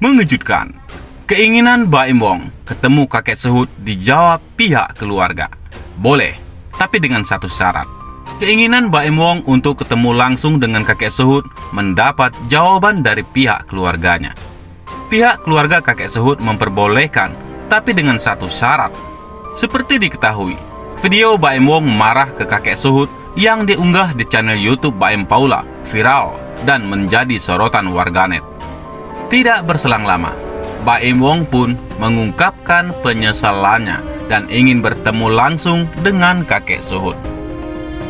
Mengejutkan, keinginan Baim Wong ketemu kakek Suhut dijawab pihak keluarga. Boleh, tapi dengan satu syarat. Keinginan Baim Wong untuk ketemu langsung dengan kakek Suhut mendapat jawaban dari pihak keluarganya. Pihak keluarga kakek Suhut memperbolehkan, tapi dengan satu syarat. Seperti diketahui, video Baim Wong marah ke kakek Suhut yang diunggah di channel YouTube Baim Paula viral dan menjadi sorotan warganet. Tidak berselang lama, Baim Wong pun mengungkapkan penyesalannya dan ingin bertemu langsung dengan kakek Suhut.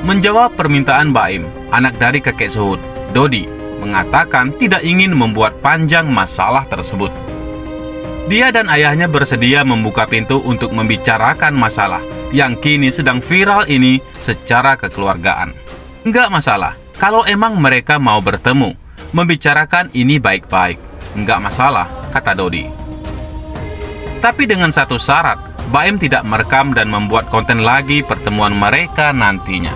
Menjawab permintaan Baim, anak dari kakek Suhut, Dodi, mengatakan tidak ingin membuat panjang masalah tersebut. Dia dan ayahnya bersedia membuka pintu untuk membicarakan masalah yang kini sedang viral ini secara kekeluargaan. Enggak masalah, kalau emang mereka mau bertemu, membicarakan ini baik-baik. Enggak masalah, kata Dodi. Tapi dengan satu syarat, Baim tidak merekam dan membuat konten lagi pertemuan mereka nantinya.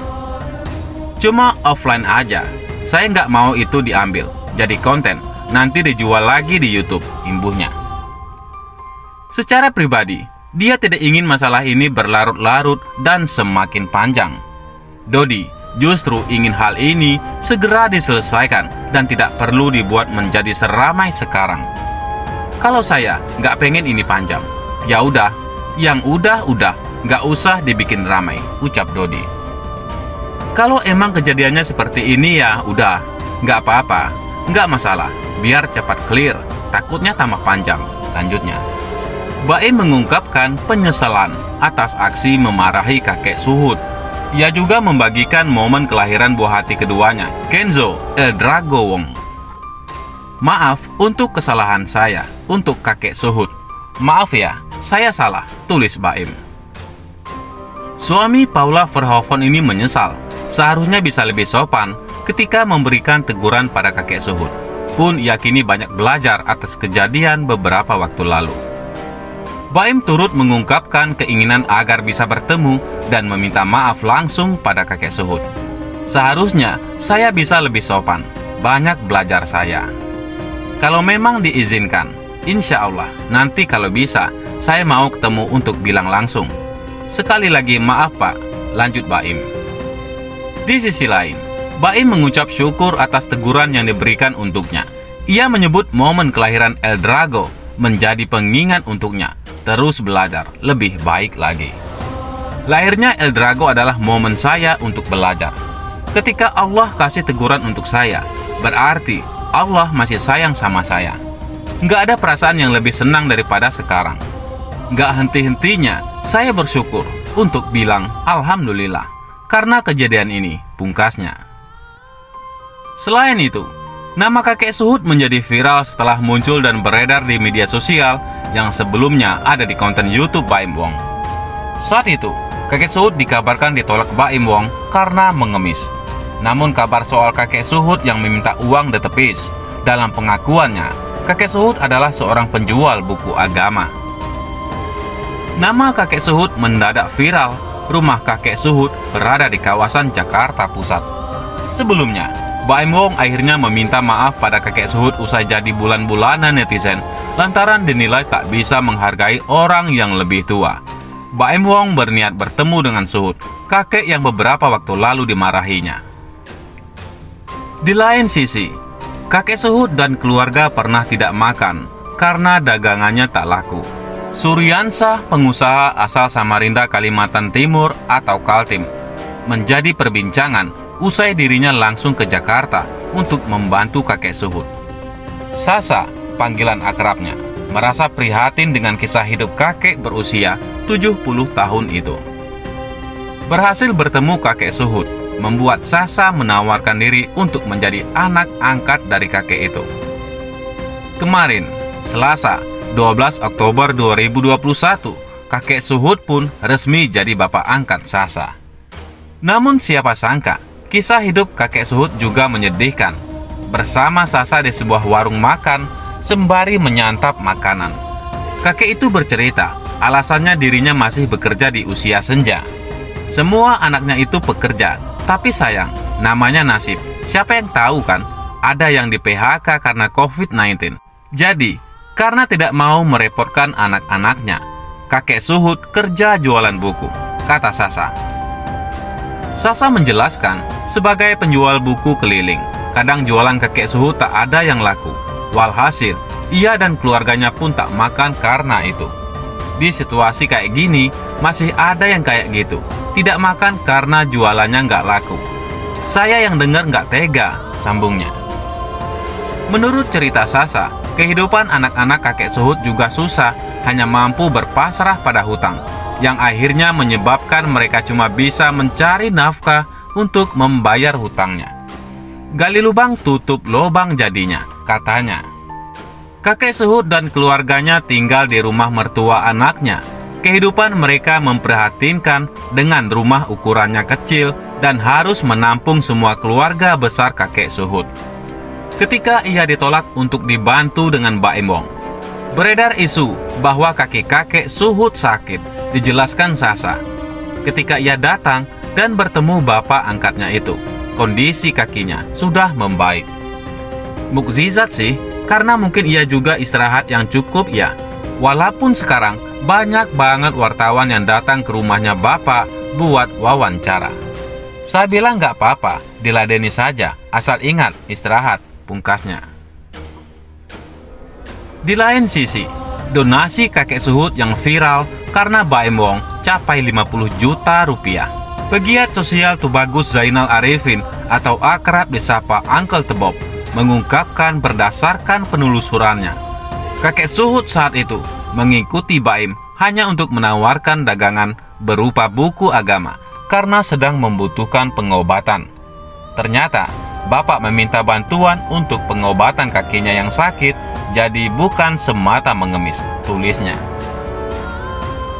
Cuma offline aja, saya nggak mau itu diambil jadi konten, nanti dijual lagi di YouTube, imbuhnya. Secara pribadi, dia tidak ingin masalah ini berlarut-larut dan semakin panjang. Dodi justru ingin hal ini segera diselesaikan dan tidak perlu dibuat menjadi seramai sekarang. Kalau saya nggak pengen ini panjang, ya udah, yang udah, nggak usah dibikin ramai, ucap Dodi. Kalau emang kejadiannya seperti ini ya udah, nggak apa-apa, nggak masalah, biar cepat clear, takutnya tambah panjang, lanjutnya. Baim mengungkapkan penyesalan atas aksi memarahi kakek Suhut. Ia juga membagikan momen kelahiran buah hati keduanya, Kenzo Eldrago Wong. Maaf untuk kesalahan saya, untuk kakek Suhut. Maaf ya, saya salah, tulis Baim. Suami Paula Verhoeven ini menyesal. Seharusnya bisa lebih sopan ketika memberikan teguran pada kakek Suhut. Pun ia kini banyak belajar atas kejadian beberapa waktu lalu. Baim turut mengungkapkan keinginan agar bisa bertemu dan meminta maaf langsung pada kakek Suhut. Seharusnya saya bisa lebih sopan, banyak belajar saya. Kalau memang diizinkan, insya Allah nanti kalau bisa saya mau ketemu untuk bilang langsung. Sekali lagi maaf Pak, lanjut Baim. Di sisi lain, Baim mengucap syukur atas teguran yang diberikan untuknya. Ia menyebut momen kelahiran Eldrago menjadi pengingat untuknya terus belajar lebih baik lagi. Lahirnya Eldrago adalah momen saya untuk belajar. Ketika Allah kasih teguran untuk saya, berarti Allah masih sayang sama saya. Nggak ada perasaan yang lebih senang daripada sekarang. Nggak henti-hentinya saya bersyukur untuk bilang Alhamdulillah karena kejadian ini, pungkasnya. Selain itu, nama kakek Suhut menjadi viral setelah muncul dan beredar di media sosial yang sebelumnya ada di konten YouTube Baim Wong. Saat itu, kakek Suhut dikabarkan ditolak Baim Wong karena mengemis. Namun kabar soal kakek Suhut yang meminta uang ditepis. Dalam pengakuannya, kakek Suhut adalah seorang penjual buku agama. Nama kakek Suhut mendadak viral. Rumah kakek Suhut berada di kawasan Jakarta Pusat. Sebelumnya, Baim Wong akhirnya meminta maaf pada kakek Suhut usai jadi bulan-bulanan netizen lantaran dinilai tak bisa menghargai orang yang lebih tua. Baim Wong berniat bertemu dengan Suhut, kakek yang beberapa waktu lalu dimarahinya. Di lain sisi, kakek Suhut dan keluarga pernah tidak makan karena dagangannya tak laku. Suryansah, pengusaha asal Samarinda, Kalimantan Timur atau Kaltim, menjadi perbincangan usai dirinya langsung ke Jakarta untuk membantu kakek Suhut. Sasa, panggilan akrabnya, merasa prihatin dengan kisah hidup kakek berusia 70 tahun itu. Berhasil bertemu kakek Suhut, membuat Sasa menawarkan diri untuk menjadi anak angkat dari kakek itu. Kemarin, Selasa, 12 Oktober 2021, kakek Suhut pun resmi jadi bapak angkat Sasa. Namun siapa sangka, kisah hidup kakek Suhut juga menyedihkan. Bersama Sasa di sebuah warung makan, sembari menyantap makanan. Kakek itu bercerita, alasannya dirinya masih bekerja di usia senja. Semua anaknya itu pekerja, tapi sayang, namanya nasib. Siapa yang tahu kan, ada yang di PHK karena COVID-19. Jadi, karena tidak mau merepotkan anak-anaknya, kakek Suhut kerja jualan buku, kata Sasa. Sasa menjelaskan, sebagai penjual buku keliling, kadang jualan kakek Suhut tak ada yang laku. Walhasil, ia dan keluarganya pun tak makan karena itu. Di situasi kayak gini, masih ada yang kayak gitu, tidak makan karena jualannya nggak laku. Saya yang dengar nggak tega, sambungnya. Menurut cerita Sasa, kehidupan anak-anak kakek Suhut juga susah, hanya mampu berpasrah pada hutang, yang akhirnya menyebabkan mereka cuma bisa mencari nafkah untuk membayar hutangnya. Gali lubang tutup lubang jadinya, katanya. Kakek Suhut dan keluarganya tinggal di rumah mertua anaknya. Kehidupan mereka memprihatinkan dengan rumah ukurannya kecil dan harus menampung semua keluarga besar kakek Suhut. Ketika ia ditolak untuk dibantu dengan Mbak Embong, beredar isu bahwa kakek-kakek Suhut sakit, dijelaskan Sasa. Ketika ia datang dan bertemu bapak angkatnya itu, kondisi kakinya sudah membaik. Mukjizat sih, karena mungkin ia juga istirahat yang cukup ya. Walaupun sekarang banyak banget wartawan yang datang ke rumahnya bapak buat wawancara. Saya bilang nggak apa-apa, diladeni saja, asal ingat istirahat, pungkasnya. Di lain sisi, donasi kakek Suhut yang viral karena Mbak Embong capai 50 juta rupiah. Pegiat sosial Tubagus Zainal Arifin atau akrab disapa Uncle Tebob mengungkapkan berdasarkan penelusurannya, kakek Suhut saat itu mengikuti Baim hanya untuk menawarkan dagangan berupa buku agama karena sedang membutuhkan pengobatan. Ternyata bapak meminta bantuan untuk pengobatan kakinya yang sakit, jadi bukan semata mengemis, tulisnya.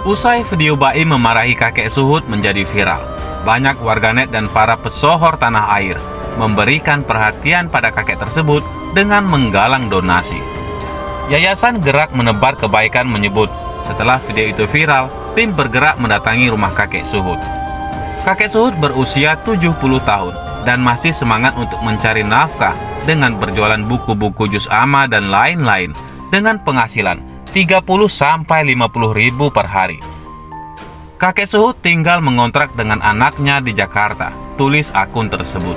Usai video Baim memarahi kakek Suhut menjadi viral, banyak warganet dan para pesohor tanah air memberikan perhatian pada kakek tersebut dengan menggalang donasi. Yayasan Gerak Menebar Kebaikan menyebut, setelah video itu viral, tim bergerak mendatangi rumah kakek Suhut. Kakek Suhut berusia 70 tahun dan masih semangat untuk mencari nafkah dengan berjualan buku-buku juz amma dan lain-lain dengan penghasilan 30-50 ribu per hari. Kakek Suhut tinggal mengontrak dengan anaknya di Jakarta, tulis akun tersebut.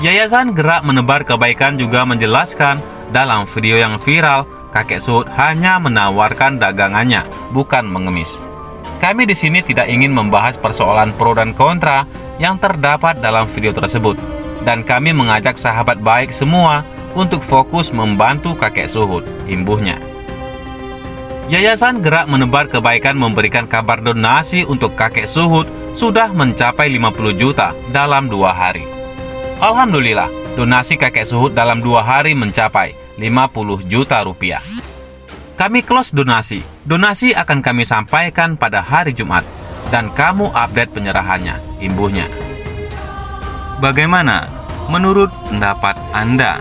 Yayasan Gerak Menebar Kebaikan juga menjelaskan dalam video yang viral, kakek Suhut hanya menawarkan dagangannya, bukan mengemis. Kami di sini tidak ingin membahas persoalan pro dan kontra yang terdapat dalam video tersebut, dan kami mengajak sahabat baik semua untuk fokus membantu kakek Suhut, imbuhnya. Yayasan Gerak Menebar Kebaikan memberikan kabar donasi untuk kakek Suhut sudah mencapai 50 juta dalam 2 hari. Alhamdulillah, donasi kakek Suhut dalam 2 hari mencapai 50 juta rupiah. Kami close donasi. Donasi akan kami sampaikan pada hari Jumat, dan kamu update penyerahannya, imbuhnya. Bagaimana menurut pendapat Anda?